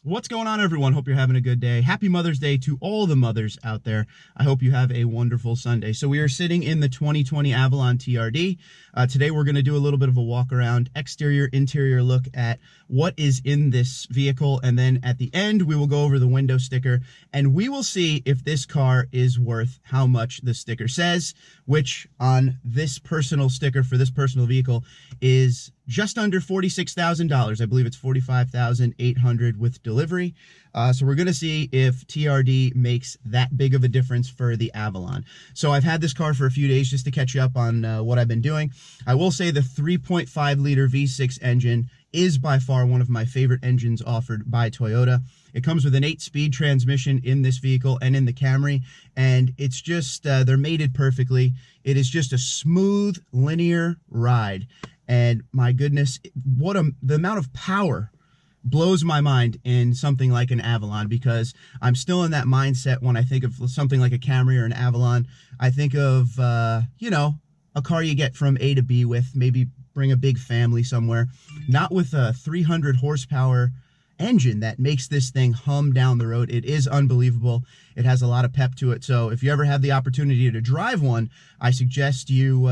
What's going on, everyone? Hope you're having a good day. Happy Mother's Day to all the mothers out there. I hope you have a wonderful Sunday. So we are sitting in the 2020 Avalon TRD. Today we're going to do a little bit of a walk around, exterior, interior look at what is in this vehicle. And then at the end, we will go over the window sticker and we will see if this car is worth how much the sticker says, which on this personal sticker for this personal vehicle is just under $46,000. I believe it's $45,800 with delivery. So we're gonna see if TRD makes that big of a difference for the Avalon. So I've had this car for a few days just to catch you up on what I've been doing. I will say the 3.5 liter V6 engine is by far one of my favorite engines offered by Toyota. It comes with an 8-speed transmission in this vehicle and in the Camry, and it's just, they're mated perfectly. It is just a smooth, linear ride. And my goodness, the amount of power blows my mind in something like an Avalon, because I'm still in that mindset when I think of something like a Camry or an Avalon. I think of, you know, a car you get from A to B with, maybe bring a big family somewhere, not with a 300 horsepower engine that makes this thing hum down the road. It is unbelievable. It has a lot of pep to it. So if you ever have the opportunity to drive one, I suggest you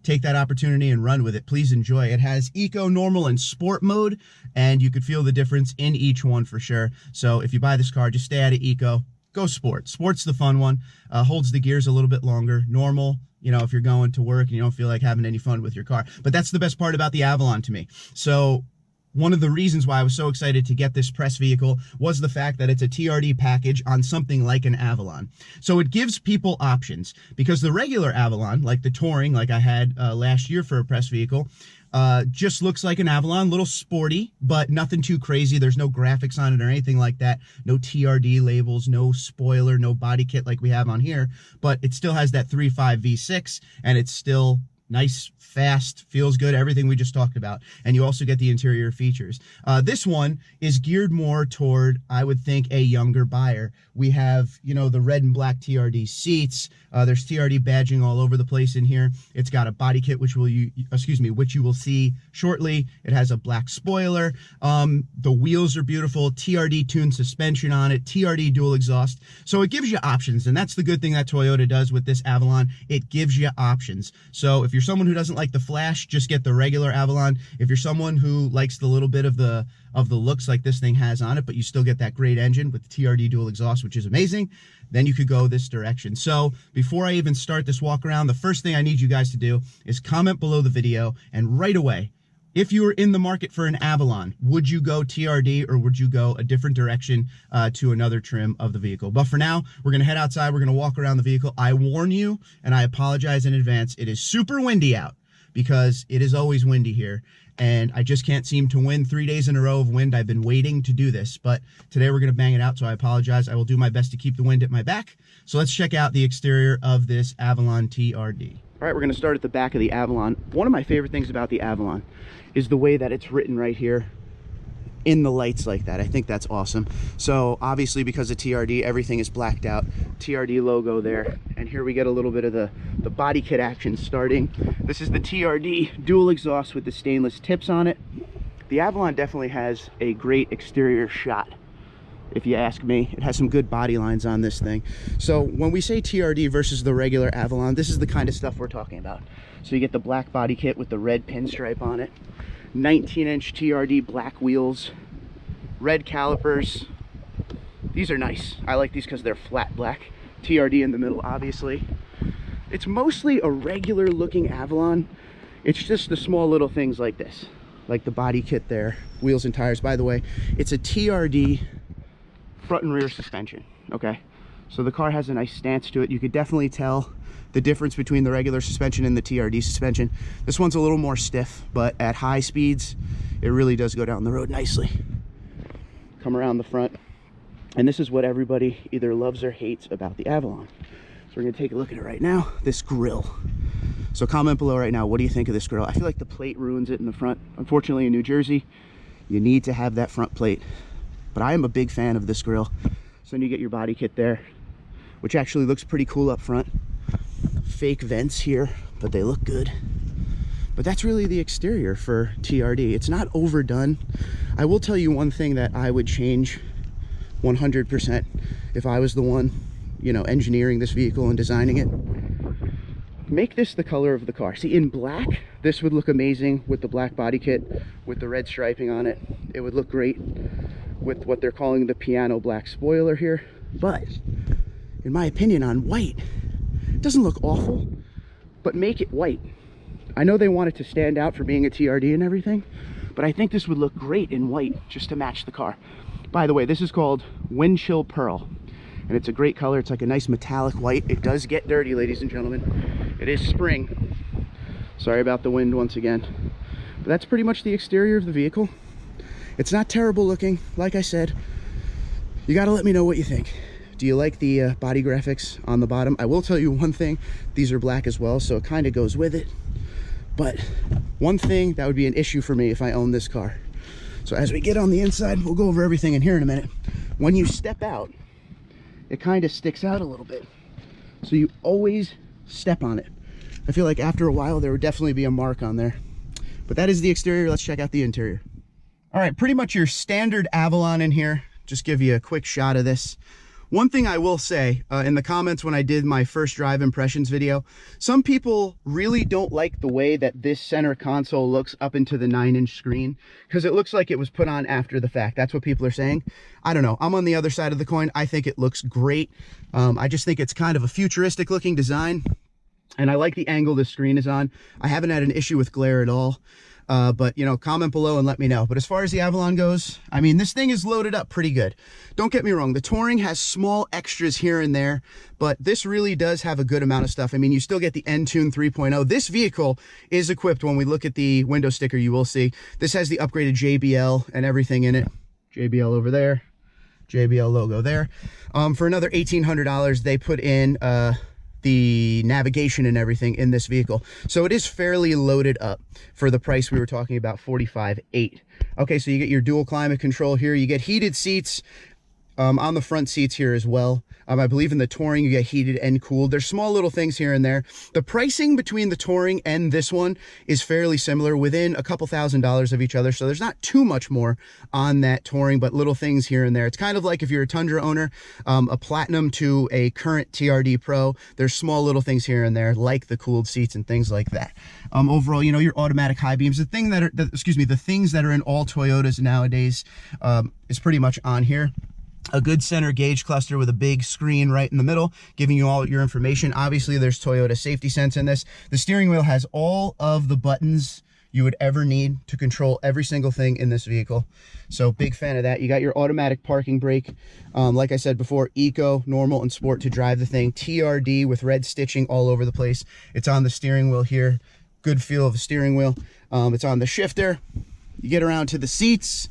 take that opportunity and run with it. Please enjoy. It has eco, normal, and sport mode, and you could feel the difference in each one for sure. So if you buy this car, just stay out of eco, go sport. Sport's the fun one. Holds the gears a little bit longer. Normal, you know, if you're going to work and you don't feel like having any fun with your car. But that's the best part about the Avalon to me. So one of the reasons why I was so excited to get this press vehicle was the fact that it's a TRD package on something like an Avalon. So it gives people options, because the regular Avalon, like the Touring, like I had last year for a press vehicle, just looks like an Avalon, little sporty, but nothing too crazy. There's no graphics on it or anything like that. No TRD labels, no spoiler, no body kit like we have on here, but it still has that 3.5 V6, and it's still nice, fast, feels good, everything we just talked about. And you also get the interior features. This one is geared more toward, I would think, a younger buyer. We have, you know, the red and black TRD seats. There's TRD badging all over the place in here. It's got a body kit, which you will see shortly. It has a black spoiler. The wheels are beautiful. TRD tuned suspension on it. TRD dual exhaust. So it gives you options, and that's the good thing that Toyota does with this Avalon. It gives you options. So if you're someone who doesn't like the flash, just get the regular Avalon. If you're someone who likes the little bit of the looks like this thing has on it, but you still get that great engine with the TRD dual exhaust, which is amazing, then you could go this direction. So before I even start this walk around, the first thing I need you guys to do is comment below the video, and right away, if you were in the market for an Avalon, would you go TRD or would you go a different direction to another trim of the vehicle? But for now, we're gonna head outside, we're gonna walk around the vehicle. I warn you, and I apologize in advance, it is super windy out, because it is always windy here, and I just can't seem to win 3 days in a row of wind. I've been waiting to do this, but today we're gonna bang it out, so I apologize. I will do my best to keep the wind at my back. So let's check out the exterior of this Avalon TRD. All right, we're gonna start at the back of the Avalon. One of my favorite things about the Avalon is the way that it's written right here in the lights like that. I think that's awesome. So obviously, because of TRD, everything is blacked out. TRD logo there. And here we get a little bit of the body kit action starting. This is the TRD dual exhaust with the stainless tips on it. The Avalon definitely has a great exterior shot, if you ask me. It has some good body lines on this thing. So when we say TRD versus the regular Avalon, this is the kind of stuff we're talking about. So you get the black body kit with the red pinstripe on it, 19-inch TRD black wheels, red calipers. These are nice. I like these because they're flat black. TRD in the middle, obviously. It's mostly a regular looking Avalon. It's just the small little things like this, like the body kit there, wheels and tires. By the way, it's a TRD front and rear suspension, okay? So the car has a nice stance to it. You could definitely tell the difference between the regular suspension and the TRD suspension. This one's a little more stiff, but at high speeds, it really does go down the road nicely. Come around the front, and this is what everybody either loves or hates about the Avalon. So we're gonna take a look at it right now, this grille. So comment below right now, what do you think of this grille? I feel like the plate ruins it in the front. Unfortunately, in New Jersey, you need to have that front plate. But I am a big fan of this grille. So then you get your body kit there, which actually looks pretty cool up front. Fake vents here, but they look good. But that's really the exterior for TRD. It's not overdone. I will tell you one thing that I would change 100% if I was the one, you know, engineering this vehicle and designing it. Make this the color of the car. See, in black, this would look amazing with the black body kit, with the red striping on it. It would look great with what they're calling the piano black spoiler here. But in my opinion, on white, it doesn't look awful, but make it white. I know they want it to stand out for being a TRD and everything, but I think this would look great in white just to match the car. By the way, this is called Wind Chill Pearl, and it's a great color. It's like a nice metallic white. It does get dirty, ladies and gentlemen. It is spring. Sorry about the wind once again. But that's pretty much the exterior of the vehicle. It's not terrible looking. Like I said, you got to let me know what you think. Do you like the body graphics on the bottom? I will tell you one thing. These are black as well, so it kind of goes with it. But one thing that would be an issue for me if I owned this car. So as we get on the inside, we'll go over everything in here in a minute. When you step out, it kind of sticks out a little bit. So you always step on it. I feel like after a while, there would definitely be a mark on there. But that is the exterior. Let's check out the interior. All right, pretty much your standard Avalon in here. Just give you a quick shot of this. One thing I will say, in the comments when I did my first drive impressions video, some people really don't like the way that this center console looks up into the 9-inch screen, because it looks like it was put on after the fact. That's what people are saying. I don't know. I'm on the other side of the coin. I think it looks great. I just think it's kind of a futuristic looking design, and I like the angle the screen is on. I haven't had an issue with glare at all. But, you know, comment below and let me know. But as far as the Avalon goes, I mean, this thing is loaded up pretty good. Don't get me wrong. The Touring has small extras here and there, but this really does have a good amount of stuff. I mean, you still get the Entune 3.0. This vehicle is equipped. When we look at the window sticker, you will see this has the upgraded JBL and everything in it. JBL over there, JBL logo there. For another $1,800, they put in, the navigation and everything in this vehicle. So it is fairly loaded up for the price we were talking about, $45,800. Okay, so you get your dual climate control here. You get heated seats on the front seats here as well. I believe in the Touring you get heated and cooled. There's small little things here and there. The pricing between the Touring and this one is fairly similar, within a couple $1,000s of each other. So there's not too much more on that Touring, but little things here and there. It's kind of like if you're a Tundra owner, a Platinum to a current TRD Pro, there's small little things here and there, like the cooled seats and things like that. Overall, you know, your automatic high beams, the thing that are, the things that are in all Toyotas nowadays is pretty much on here. A good center gauge cluster with a big screen right in the middle, giving you all your information. Obviously, there's Toyota Safety Sense in this. The steering wheel has all of the buttons you would ever need to control every single thing in this vehicle. So big fan of that. You got your automatic parking brake. Like I said before, Eco, Normal, and Sport to drive the thing. TRD with red stitching all over the place. It's on the steering wheel here. Good feel of the steering wheel. It's on the shifter. You get around to the seats.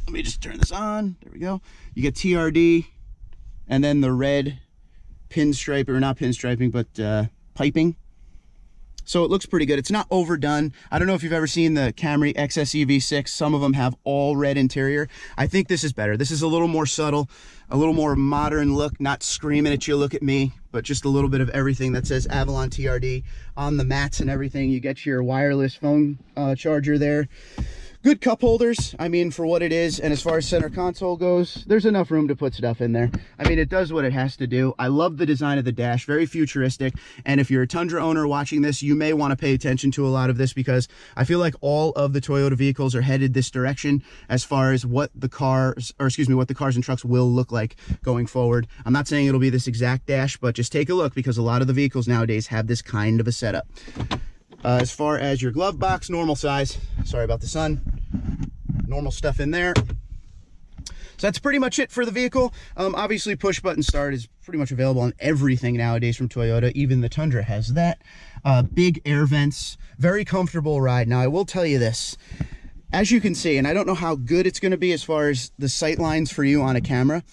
Let me just turn this on. There we go. You get TRD and then the red pinstripe, or not pinstriping, but piping. So it looks pretty good. It's not overdone. I don't know if you've ever seen the Camry XSE V6. Some of them have all red interior. I think this is better. This is a little more subtle, a little more modern look, not screaming at you, look at me, but just a little bit of everything that says Avalon TRD on the mats and everything. You get your wireless phone charger there. Good cup holders, I mean, for what it is. And as far as center console goes, there's enough room to put stuff in there. I mean, it does what it has to do. I love the design of the dash, very futuristic. And if you're a Tundra owner watching this, you may want to pay attention to a lot of this, because I feel like all of the Toyota vehicles are headed this direction as far as what the cars, or excuse me, what the cars and trucks will look like going forward. I'm not saying it'll be this exact dash, but just take a look, because a lot of the vehicles nowadays have this kind of a setup. As far as your glove box, normal size. Sorry about the sun. Normal stuff in there. So that's pretty much it for the vehicle. Obviously, push button start is pretty much available on everything nowadays from Toyota. Even the Tundra has that. Big air vents. Very comfortable ride. Now, I will tell you this. As you can see, and I don't know how good it's going to be as far as the sight lines for you on a camera,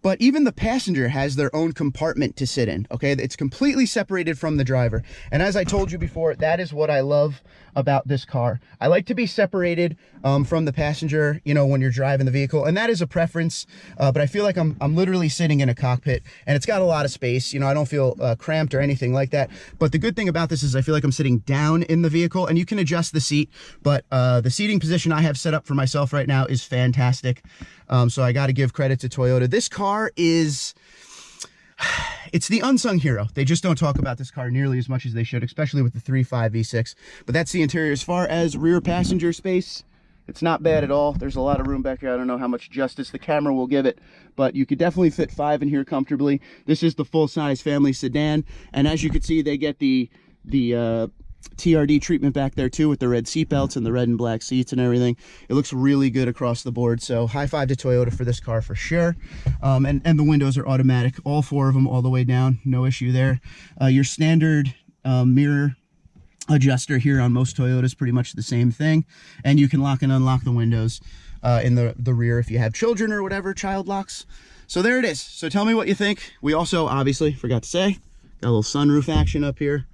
But even the passenger has their own compartment to sit in, okay? It's completely separated from the driver. And as I told you before, that is what I love about this car. I like to be separated from the passenger, you know, when you're driving the vehicle. And that is a preference, but I feel like I'm literally sitting in a cockpit, and it's got a lot of space. You know, I don't feel cramped or anything like that. But the good thing about this is I feel like I'm sitting down in the vehicle, and you can adjust the seat. But the seating position I have set up for myself right now is fantastic. So I got to give credit to Toyota. This car is, it's the unsung hero. They just don't talk about this car nearly as much as they should, especially with the 3.5 V6. But that's the interior. As far as rear passenger space, it's not bad at all. There's a lot of room back here. I don't know how much justice the camera will give it, but you could definitely fit 5 in here comfortably. This is the full-size family sedan, and as you can see, they get the TRD treatment back there too, with the red seat belts and the red and black seats and everything. It looks really good across the board. So high five to Toyota for this car for sure. And the windows are automatic, all 4 of them all the way down, no issue there. Your standard mirror adjuster here on most Toyotas, pretty much the same thing. And you can lock and unlock the windows in the rear if you have children or whatever, child locks. So there it is. So tell me what you think. We also obviously forgot to say, got a little sunroof action up here.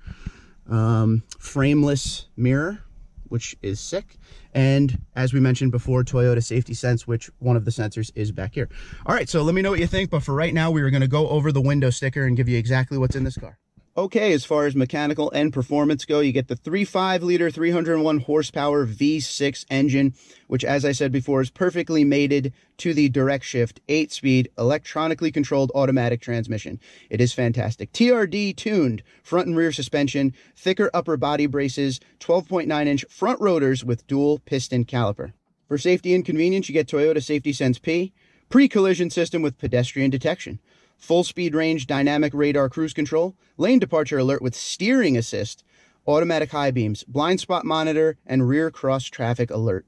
Frameless mirror, which is sick. And as we mentioned before, Toyota Safety Sense, which one of the sensors is back here. All right, so let me know what you think. But for right now, we are going to go over the window sticker and give you exactly what's in this car. Okay, as far as mechanical and performance go, you get the 3.5 liter, 301 horsepower V6 engine, which, as I said before, is perfectly mated to the direct shift 8-speed electronically controlled automatic transmission. It is fantastic. TRD tuned front and rear suspension, thicker upper body braces, 12.9-inch front rotors with dual piston caliper. For safety and convenience, you get Toyota Safety Sense P, pre-collision system with pedestrian detection, full speed range dynamic radar cruise control, lane departure alert with steering assist, automatic high beams, blind spot monitor, and rear cross traffic alert.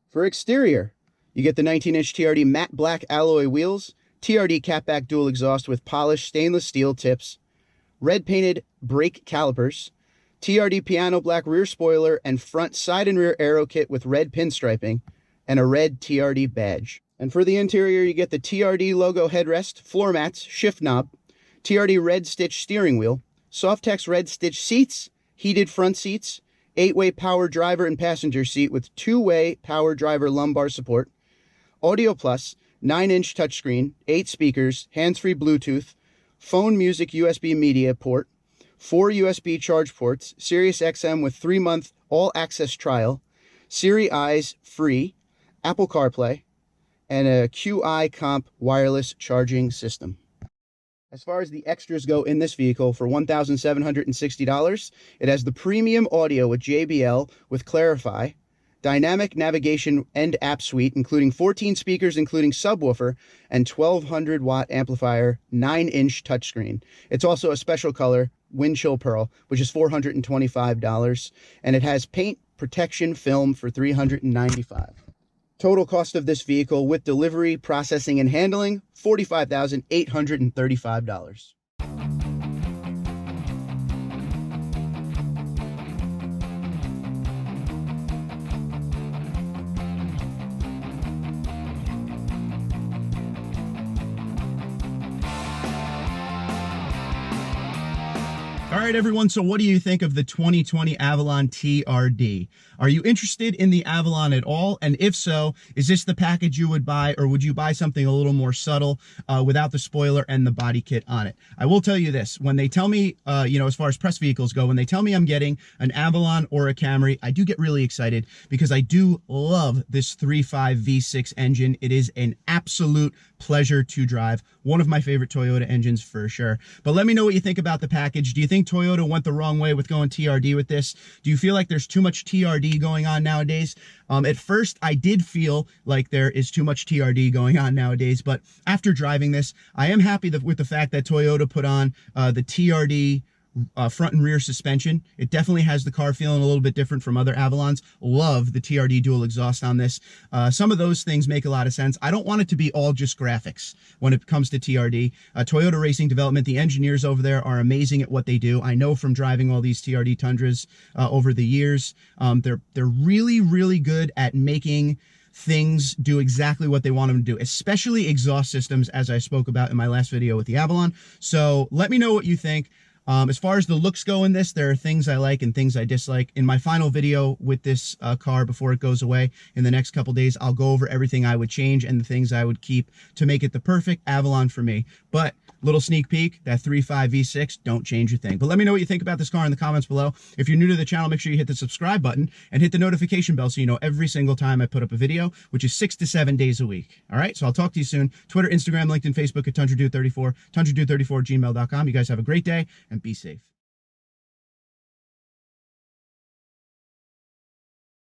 For exterior, you get the 19-inch TRD matte black alloy wheels, TRD catback dual exhaust with polished stainless steel tips, red painted brake calipers, TRD piano black rear spoiler and front side and rear aero kit with red pinstriping, and a red TRD badge. And for the interior, you get the TRD logo headrest, floor mats, shift knob, TRD red stitch steering wheel, Softex red stitch seats, heated front seats, 8-way power driver and passenger seat with 2-way power driver lumbar support, Audio Plus, 9-inch touchscreen, 8 speakers, hands-free Bluetooth, phone music USB media port, 4 USB charge ports, Sirius XM with 3-month all-access trial, Siri Eyes free, Apple CarPlay, and a QI Comp wireless charging system. As far as the extras go in this vehicle, for $1,760, it has the premium audio with JBL with Clarify, dynamic navigation and app suite, including 14 speakers, including subwoofer, and 1200 watt amplifier, 9-inch touchscreen. It's also a special color, wind chill pearl, which is $425, and it has paint protection film for $395. Total cost of this vehicle with delivery, processing, and handling, $45,835. All right, everyone, so what do you think of the 2020 Avalon TRD? Are you interested in the Avalon at all? And if so, is this the package you would buy, or would you buy something a little more subtle without the spoiler and the body kit on it? I will tell you this, when they tell me, you know, as far as press vehicles go, when they tell me I'm getting an Avalon or a Camry, I do get really excited because I do love this 3.5 V6 engine. It is an absolute pleasure to drive. One of my favorite Toyota engines for sure. But let me know what you think about the package. Do you think Toyota went the wrong way with going TRD with this? Do you feel like there's too much TRD going on nowadays? At first, I did feel like there is too much TRD going on nowadays, but after driving this, I am happy with the fact that Toyota put on the TRD front and rear suspension. It definitely has the car feeling a little bit different from other Avalons. Love the TRD dual exhaust on this. Some of those things make a lot of sense. I don't want it to be all just graphics when it comes to TRD. Toyota Racing Development, the engineers over there are amazing at what they do. I know from driving all these TRD Tundras over the years. They're really, really good at making things do exactly what they want them to do, especially exhaust systems, as I spoke about in my last video with the Avalon. So let me know what you think. As far as the looks go in this, there are things I like and things I dislike. In my final video with this car before it goes away in the next couple days, I'll go over everything I would change and the things I would keep to make it the perfect Avalon for me. But little sneak peek, that 3.5 V6, don't change a thing. But let me know what you think about this car in the comments below. If you're new to the channel, make sure you hit the subscribe button and hit the notification bell so you know every single time I put up a video, which is 6 to 7 days a week. All right, so I'll talk to you soon. Twitter, Instagram, LinkedIn, Facebook at TundraDude34, TundraDude34@gmail.com. You guys have a great day and be safe.